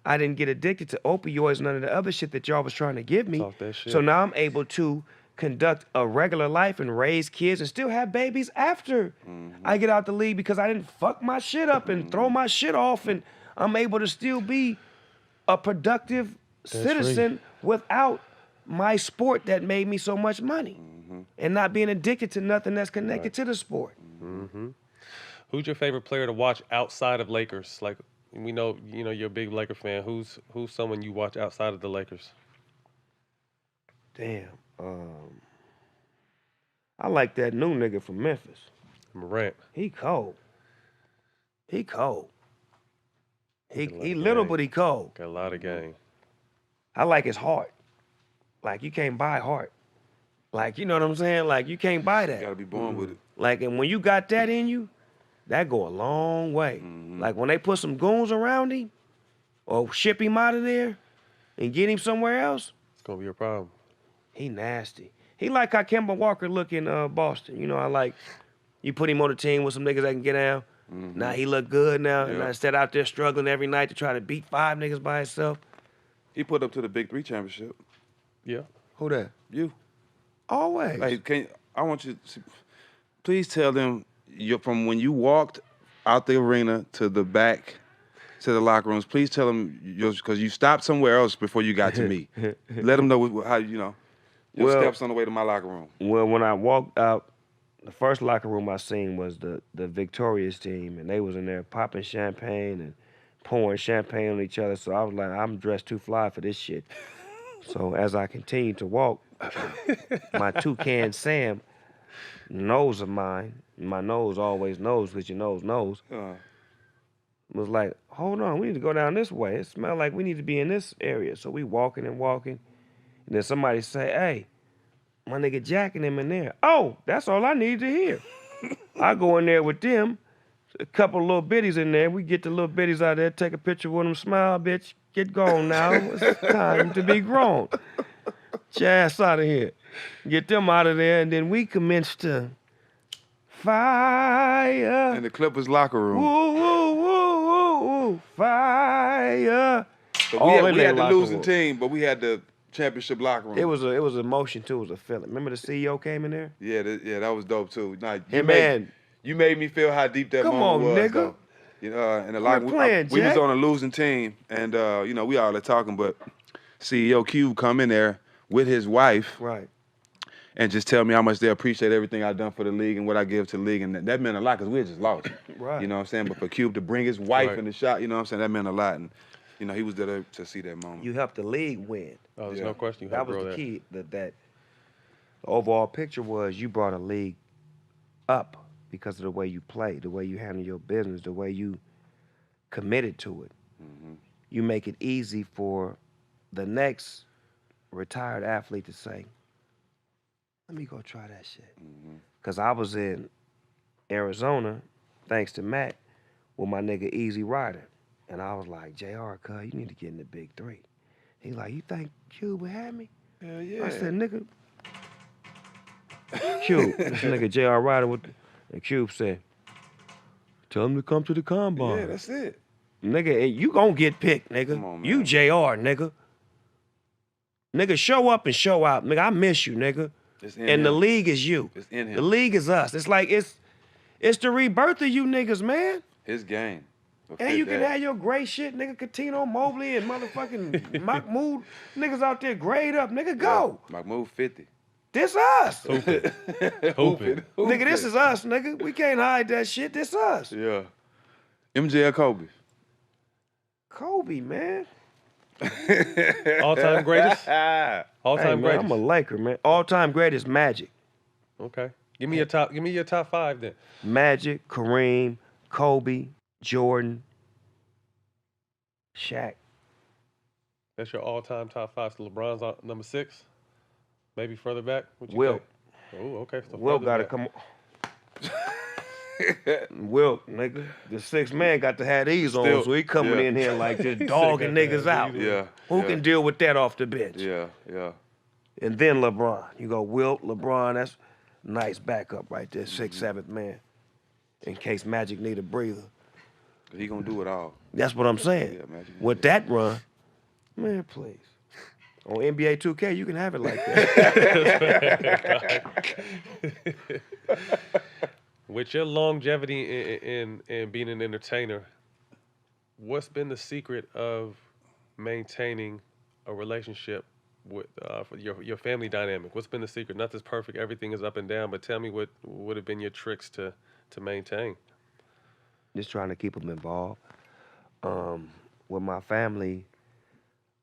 I didn't get addicted to opioids, none of the other shit that y'all was trying to give me. Talk that shit. So now I'm able to conduct a regular life and raise kids and still have babies after I get out the league because I didn't fuck my shit up and throw my shit off, and I'm able to still be a productive citizen without my sport that made me so much money and not being addicted to nothing that's connected to the sport. Who's your favorite player to watch outside of Lakers? Like, we know, you're a big Laker fan. Who's someone you watch outside of the Lakers? Damn. I like that new nigga from Memphis. Morant. He cold. He cold. He Got a lot of little, game. but he cold. Got a lot of game. I like his heart. Like, you can't buy heart. Like, you know what I'm saying? Like, you can't buy that. You gotta be born with it. Like, and when you got that in you, that go a long way. Like, when they put some goons around him or ship him out of there and get him somewhere else, It's gonna be a problem. he nasty. He like how Kemba Walker look in Boston. You know, I like, you put him on the team with some niggas that can get down. Now he look good now. And instead out there struggling every night to try to beat 5 niggas by himself. He put up to the Big 3 championship. Yeah. Who that? You. Always. Like, I want you to please tell them from when you walked out the arena to the back to the locker rooms. Please tell them because you stopped somewhere else before you got to me. Let them know how your steps on the way to my locker room. Well, when I walked out, the first locker room I seen was the Victorious team, and they was in there popping champagne and pouring champagne on each other. So I was like, I'm dressed too fly for this shit. So as I continued to walk, my Toucan Sam nose of mine, my nose always knows because your nose knows, was like, hold on, we need to go down this way. It smelled like we need to be in this area. So we walking and walking. And then somebody say, hey, my nigga Jack and them in there. Oh, that's all I need to hear. I go in there with them, a couple of little bitties in there. We get the little bitties out there, take a picture with them, smile, bitch, get gone now. It's time to be grown. Get your ass out of here. Get them out of there, and then we commence to fire. In the Clippers locker room. Woo, woo, woo, woo, woo, fire. But we had the losing team, but we had the championship locker room. It was a emotion too. It was a feeling. Remember the CEO came in there? Yeah, that was dope too. Nah, you made me feel how deep that Come moment on, was. nigga. Though. And the locker we was on a losing team, and we all are talking, but CEO Cube come in there with his wife, right, and just tell me how much they appreciate everything I've done for the league and what I give to the league, and that meant a lot because we had just lost. Right. You know what I'm saying? But for Cube to bring his wife in the shot, you know what I'm saying, that meant a lot, and he was there to see that moment. You helped the league win. Oh, there's no question. That was the key. That the overall picture was you brought a league up because of the way you play, the way you handle your business, the way you committed to it. You make it easy for the next retired athlete to say, let me go try that shit. Because I was in Arizona, thanks to Matt, with my nigga Easy Rider. And I was like, JR, cuz, you need to get in the Big 3. He like, you think Cube would have me? Hell yeah. I said, nigga, Cube, this nigga JR Rider, and Cube said, tell him to come to the combine. Yeah, that's it. Nigga, you gonna get picked, nigga. Come on, man. You JR, nigga. Nigga, show up and show out. Nigga, I miss you, nigga. And the league is you. It's in him. The league is us. It's like, it's the rebirth of you niggas, man. His game. And you can have your great shit, nigga. Catino Mobley and motherfucking Mahmoud. Niggas out there grade up. Nigga, go. Mahmoud 50. This us. Hoop it. Nigga, this is us, nigga. We can't hide that shit. This us. Yeah. MJ or Kobe? Kobe, man. All-time greatest? All-time greatest. I'm a Laker, man. All-time greatest, Magic. Okay. Give me your top 5 then. Magic, Kareem, Kobe, Jordan, Shaq. That's your all-time top 5. So LeBron's on number 6? Maybe further back? Wilt. Oh, okay. So Wilt got to come on. Wilt, nigga. The 6th man got to have these on, so he coming in here like just dogging niggas out. Yeah. Who can deal with that off the bench? Yeah, yeah. And then LeBron. You go Wilt, LeBron, that's nice backup right there, 6th, 7th man. In case Magic need a breather. He gonna do it all. That's what I'm saying. Yeah, imagine With that run, man, please. On NBA 2K, you can have it like that. With your longevity in being an entertainer, what's been the secret of maintaining a relationship with for your family dynamic? What's been the secret? Not this perfect, everything is up and down, but tell me what would have been your tricks to maintain. Just trying to keep them involved. Um, with my family,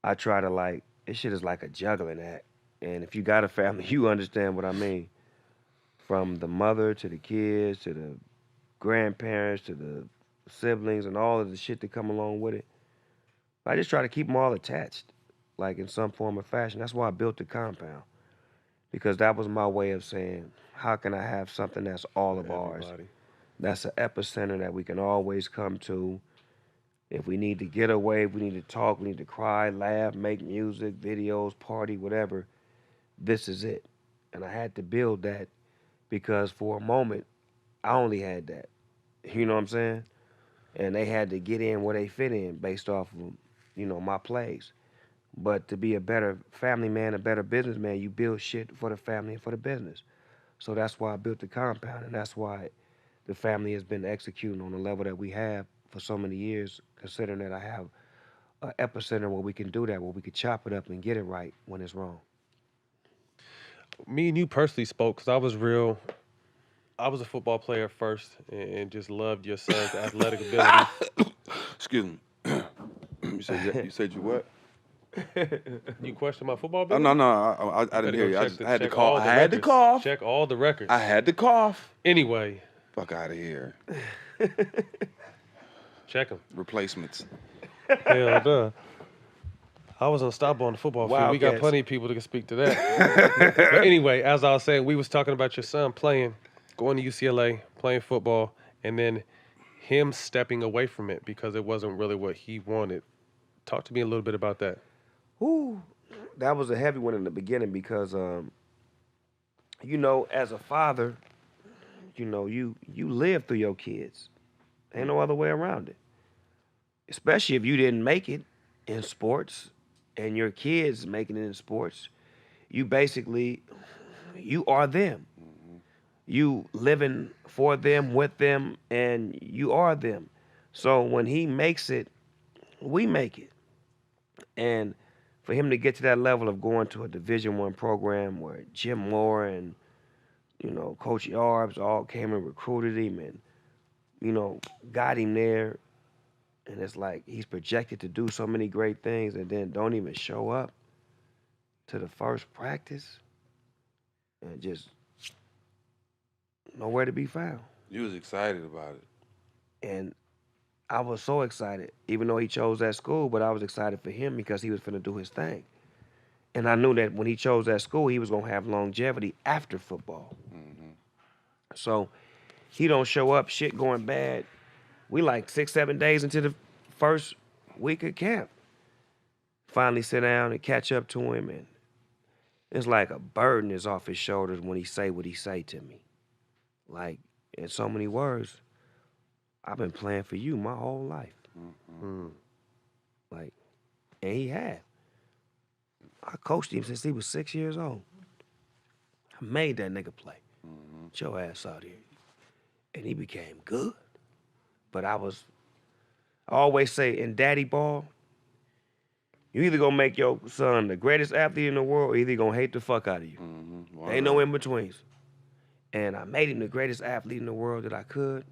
I try to like, this shit is like a juggling act. And if you got a family, you understand what I mean. From the mother to the kids to the grandparents to the siblings and all of the shit that come along with it. I just try to keep them all attached, like in some form or fashion. That's why I built the compound, because that was my way of saying, how can I have something that's all of ours? Everybody. That's an epicenter that we can always come to. If we need to get away, if we need to talk, we need to cry, laugh, make music, videos, party, whatever, this is it. And I had to build that because for a moment, I only had that. You know what I'm saying? And they had to get in where they fit in based off of, my plays. But to be a better family man, a better businessman, you build shit for the family and for the business. So that's why I built the compound, and that's why the family has been executing on the level that we have for so many years, considering that I have an epicenter where we can do that, where we can chop it up and get it right when it's wrong. Me and you personally spoke because I was real. I was a football player first and just loved your son's athletic ability. Excuse me. You said you what? You question my football Oh, ability? no, I Better didn't go hear you. check I had to check cough. all the I had to records. cough. Check all the records. I had to cough. Anyway, Fuck out of here. check them. Replacements. Hell duh. I was unstoppable on the football field. We got Wildcats. plenty of people that can speak to that. But anyway, as I was saying, we was talking about your son playing, going to UCLA, playing football, and then him stepping away from it because it wasn't really what he wanted. Talk to me a little bit about that. Ooh, that was a heavy one in the beginning because, as a father, you live through your kids. Ain't no other way around it. Especially if you didn't make it in sports and your kids making it in sports, you are them. You living for them, with them, and you are them. So when he makes it, we make it. And for him to get to that level of going to a Division I program where Jim Moore and Coach Yarbs all came and recruited him and got him there, and it's like he's projected to do so many great things and then don't even show up to the first practice and just nowhere to be found. You was excited about it. And I was so excited, even though he chose that school, but I was excited for him because he was finna do his thing. And I knew that when he chose that school, he was gonna have longevity after football. So he don't show up, shit going bad. We like 6-7 days into the first week of camp. Finally sit down and catch up to him, and it's like a burden is off his shoulders when he say what he say to me. Like, in so many words, I've been playing for you my whole life. Like, and he had. I coached him since he was 6 years old. I made that nigga play. Get your ass out here. And he became good. But I always say in daddy ball, you either gonna make your son the greatest athlete in the world or either gonna hate the fuck out of you. Ain't no in-betweens. And I made him the greatest athlete in the world that I could.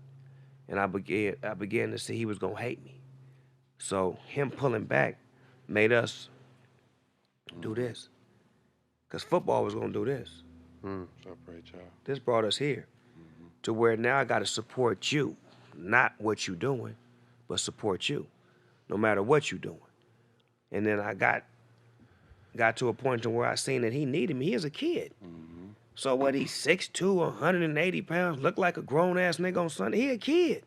And I began to see he was gonna hate me. So him pulling back made us do this. Because football was gonna do this. Separate y'all. This brought us here to where now I gotta support you. Not what you doing, but support you. No matter what you doing. And then I got to a point to where I seen that he needed me. He is a kid. So what, he's 6'2", 180 pounds, look like a grown-ass nigga on Sunday. He a kid.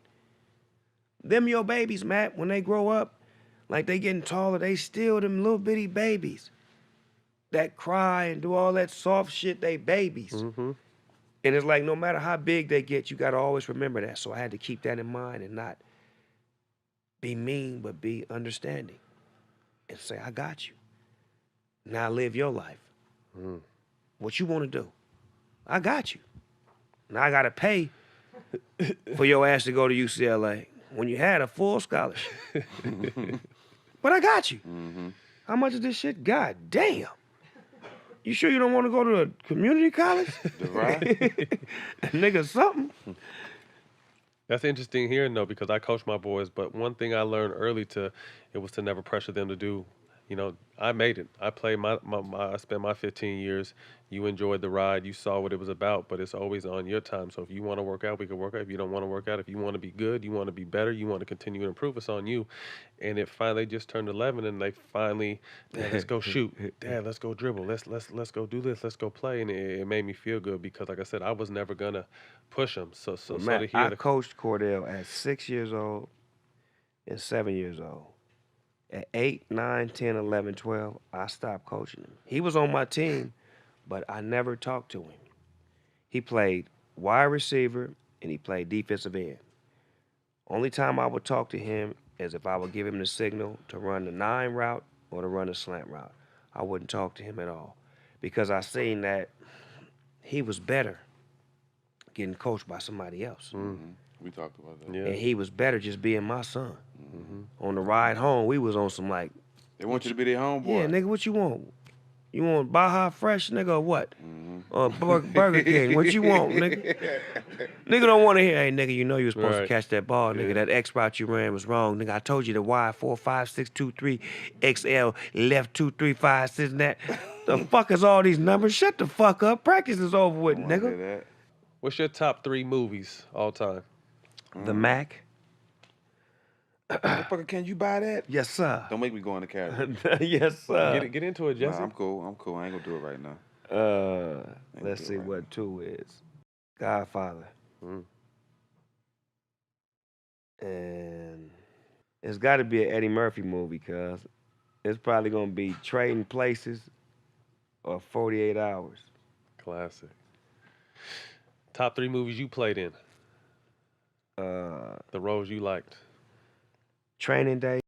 Them your babies, Matt, when they grow up, like they getting taller, they still them little bitty babies that cry and do all that soft shit, they babies. And it's like no matter how big they get, you got to always remember that. So I had to keep that in mind and not Be mean, but be understanding. And say, I got you. Now live your life. What you want to do? I got you. Now I got to pay for your ass to go to UCLA when you had a full scholarship. But I got you. How much is this shit? God damn. You sure you don't want to go to a community college? Right? Nigga, something. That's interesting hearing though, because I coach my boys, but one thing I learned early it was to never pressure them to do. You know, I made it. I played I spent my 15 years. You enjoyed the ride. You saw what it was about, but it's always on your time. So if you want to work out, we can work out. If you don't want to work out, if you want to be good, you want to be better, you want to continue to improve, it's on you. And it finally just turned 11, and they finally, Dad, let's go shoot. Dad, let's go dribble. Let's go do this. Let's go play. And it made me feel good because, like I said, I was never gonna push them. So Man, to hear I coached Cordell at 6 years old and 7 years old. At 8, 9, 10, 11, 12, I stopped coaching him. He was on my team, but I never talked to him. He played wide receiver and he played defensive end. Only time I would talk to him is if I would give him the signal to run the 9 route or to run the slant route. I wouldn't talk to him at all because I seen that he was better getting coached by somebody else. We talked about that. yeah. And he was better just being my son. On the ride home, we was on some like, They want you to be their homeboy. yeah, nigga, what you want? You want Baja Fresh, nigga, or what? Burger King, what you want, nigga? Nigga don't want to hear, hey, nigga, you know you was supposed to Right. catch that ball, nigga. That X route you ran was wrong, nigga. I told you the Y 4, 5, 6, 2, 3, XL, left 2, 3, 5, 6, and that. The fuck is all these numbers? Shut the fuck up. Practice is over with, I wanna hear nigga. that. What's your top 3 movies all time? The Mac. Motherfucker, can you buy that? Yes, sir. Don't make me go in the category. Yes, sir. Get into it, Nah, Jesse. I'm cool. I'm cool. I ain't gonna do it right now. Let's do it see right what 2 is. Godfather. Mm. And it's got to be an Eddie Murphy movie, cuz it's probably going to be Trading Places or 48 Hours. Classic. Top 3 movies you played in. Uh, The roles you liked. Training Day.